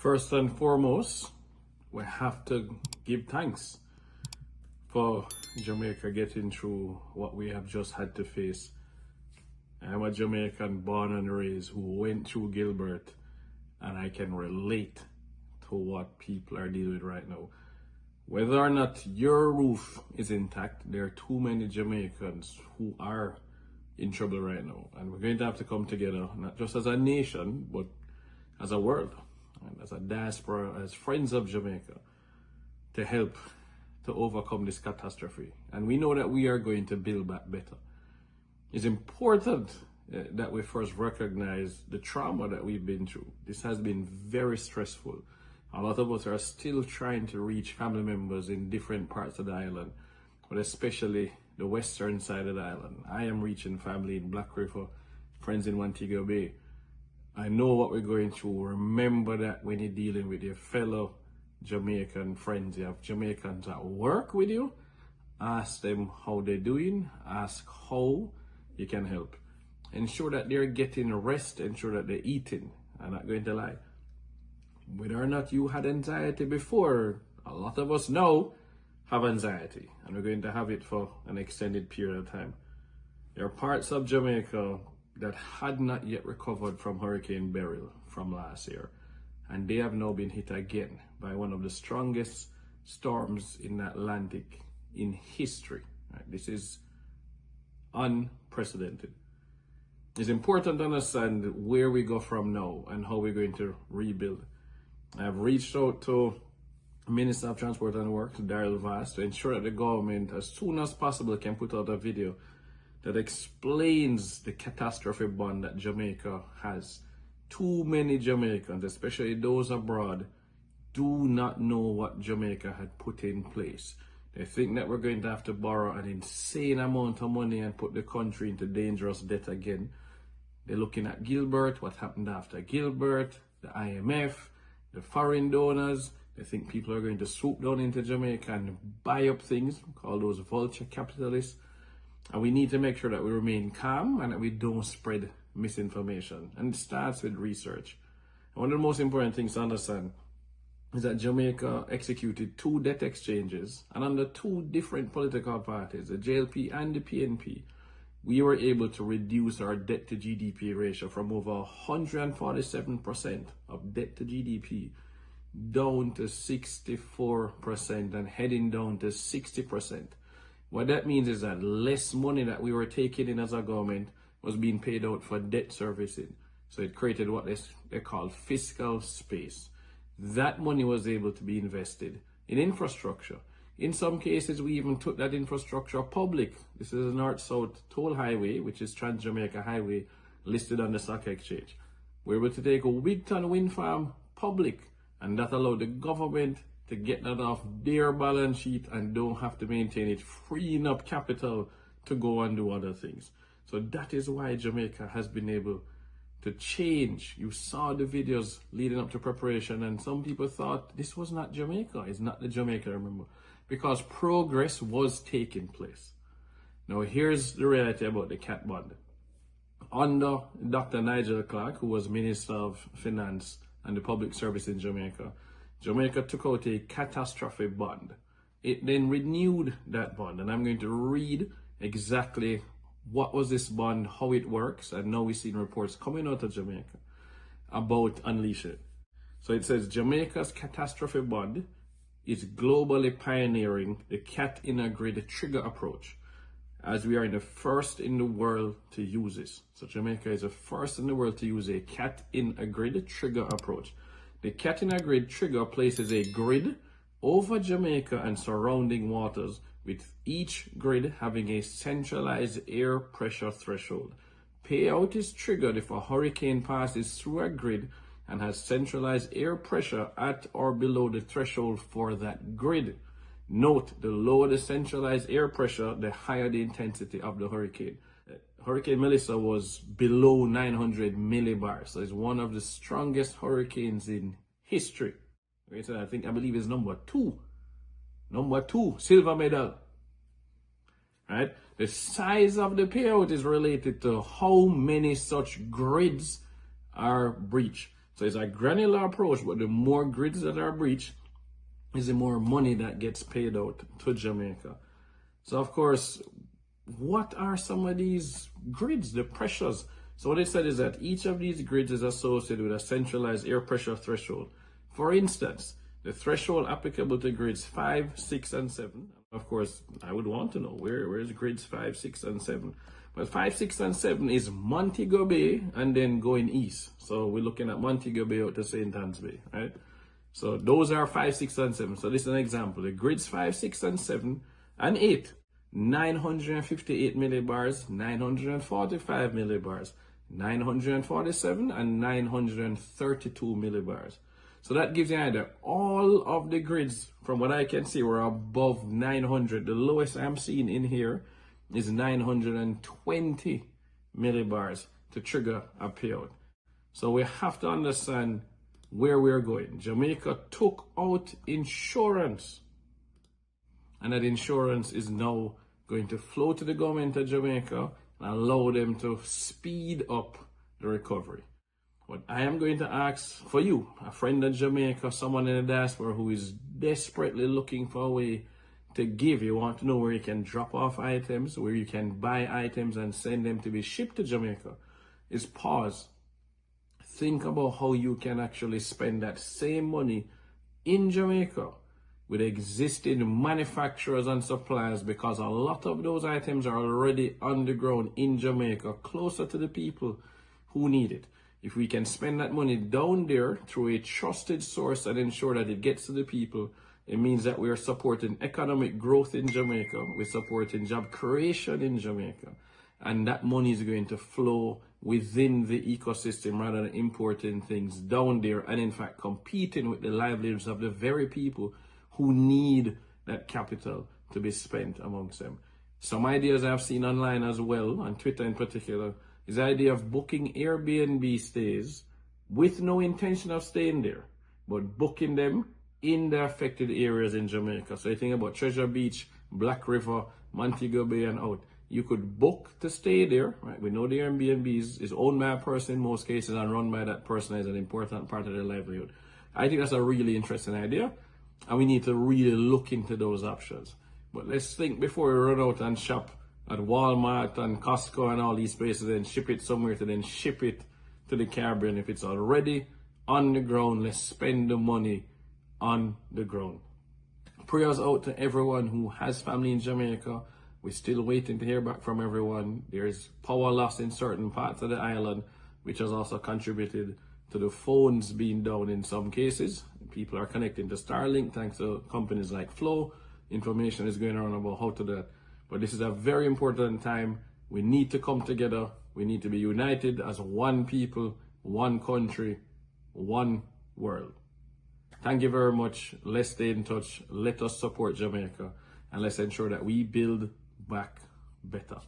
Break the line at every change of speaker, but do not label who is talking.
First and foremost, we have to give thanks for Jamaica getting through what we have just had to face. I'm a Jamaican born and raised who went through Gilbert, and I can relate to what people are dealing with right now. Whether or not your roof is intact, there are too many Jamaicans who are in trouble right now. And we're going to have to come together, not just as a nation, but as a world, and as a diaspora, as friends of Jamaica, to help to overcome this catastrophe. And we know that we are going to build back better. It's important that we first recognize the trauma that we've been through. This has been very stressful. A lot of us are still trying to reach family members in different parts of the island, but especially the western side of the island. I am reaching family in Black River, friends in Montego Bay. I know what we're going through. Remember that when you're dealing with your fellow Jamaican friends, you have Jamaicans at work with you, ask them how they're doing, ask how you can help. Ensure that they're getting rest, ensure that they're eating. I'm not going to lie. Whether or not you had anxiety before, a lot of us now have anxiety, and we're going to have it for an extended period of time. There are parts of Jamaica that had not yet recovered from Hurricane Beryl from last year, and they have now been hit again by one of the strongest storms in the Atlantic in history. Right? This is unprecedented. It's important to understand where we go from now and how we're going to rebuild. I've reached out to Minister of Transport and Works, Daryl Vass, to ensure that the government, as soon as possible, can put out a video that explains the catastrophe bond that Jamaica has. Too many Jamaicans, especially those abroad, do not know what Jamaica had put in place. They think that we're going to have to borrow an insane amount of money and put the country into dangerous debt again. They're looking at Gilbert, what happened after Gilbert, the IMF, the foreign donors. They think people are going to swoop down into Jamaica and buy up things, call those vulture capitalists. And we need to make sure that we remain calm and that we don't spread misinformation. And it starts with research. And one of the most important things to understand is that Jamaica executed 2 debt exchanges, and under 2 different political parties, the JLP and the PNP, we were able to reduce our debt to GDP ratio from over 147% of debt to GDP down to 64% and heading down to 60%. What that means is that less money that we were taking in as a government was being paid out for debt servicing. So it created what they call fiscal space. That money was able to be invested in infrastructure. In some cases, we even took that infrastructure public. This is a North-South toll highway, which is Trans-Jamaica Highway, listed on the stock exchange. We were able to take a Wigton wind farm public, and that allowed the government to get that off their balance sheet and don't have to maintain it, freeing up capital to go and do other things. So that is why Jamaica has been able to change. You saw the videos leading up to preparation, and some people thought this was not Jamaica. It's not the Jamaica, remember, because progress was taking place. Now here's the reality about the CAT bond. Under Dr. Nigel Clark, who was Minister of Finance and the Public Service in Jamaica, Jamaica took out a catastrophe bond. It then renewed that bond, and I'm going to read exactly what was this bond, how it works, and now we've seen reports coming out of Jamaica about Unleash It. So it says Jamaica's catastrophe bond is globally pioneering the CAT in a grid trigger approach, as we are the first in the world to use this. So Jamaica is the first in the world to use a CAT in a grid trigger approach. The CAT in a grid trigger places a grid over Jamaica and surrounding waters, with each grid having a centralized air pressure threshold. Payout is triggered if a hurricane passes through a grid and has centralized air pressure at or below the threshold for that grid. Note, the lower the centralized air pressure, the higher the intensity of the hurricane. Hurricane Melissa was below 900 millibars, so it's one of the strongest hurricanes in history. So I believe it's number 2. Number 2, silver medal. Right? The size of the payout is related to how many such grids are breached. So it's a granular approach, but the more grids that are breached, is the more money that gets paid out to Jamaica. So of course, what are some of these grids, the pressures? So what they said is that each of these grids is associated with a centralized air pressure threshold. For instance, the threshold applicable to grids 5, 6, and 7. Of course, I would want to know where's grids 5, 6, and 7. But 5, 6, and 7 is Montego Bay and then going east. So we're looking at Montego Bay out to St. Anne's Bay, right? So those are 5, 6, and 7. So this is an example. The grids 5, 6, and 7 and 8. 958 millibars, 945 millibars, 947 and 932 millibars. So that gives you an idea. All of the grids, from what I can see, were above 900. The lowest I'm seeing in here is 920 millibars to trigger a payout. So we have to understand where we're going. Jamaica took out insurance, and that insurance is now going to flow to the government of Jamaica and allow them to speed up the recovery. But I am going to ask for you, a friend of Jamaica, someone in the diaspora who is desperately looking for a way to give. You want to know where you can drop off items, where you can buy items and send them to be shipped to Jamaica, is pause. Think about how you can actually spend that same money in Jamaica with existing manufacturers and suppliers, because a lot of those items are already on the ground in Jamaica, closer to the people who need it. If we can spend that money down there through a trusted source and ensure that it gets to the people, it means that we are supporting economic growth in Jamaica, we're supporting job creation in Jamaica, and that money is going to flow within the ecosystem rather than importing things down there and in fact competing with the livelihoods of the very people who need that capital to be spent amongst them. Some ideas I've seen online as well, on Twitter in particular, is the idea of booking Airbnb stays with no intention of staying there, but booking them in the affected areas in Jamaica. So you think about Treasure Beach, Black River, Montego Bay and out. You could book to stay there, right? We know the Airbnb is owned by a person in most cases and run by that person as an important part of their livelihood. I think that's a really interesting idea, and we need to really look into those options. But let's think before we run out and shop at Walmart and Costco and all these places and ship it somewhere to then ship it to the Caribbean. If it's already on the ground, let's spend the money on the ground. Prayers out to everyone who has family in Jamaica. We're still waiting to hear back from everyone. There's power loss in certain parts of the island, which has also contributed to the phones being down in some cases. People are connecting to Starlink thanks to companies like Flow. Information is going around about how to do that. But this is a very important time. We need to come together. We need to be united as one people, one country, one world. Thank you very much. Let's stay in touch. Let us support Jamaica, and let's ensure that we build back better.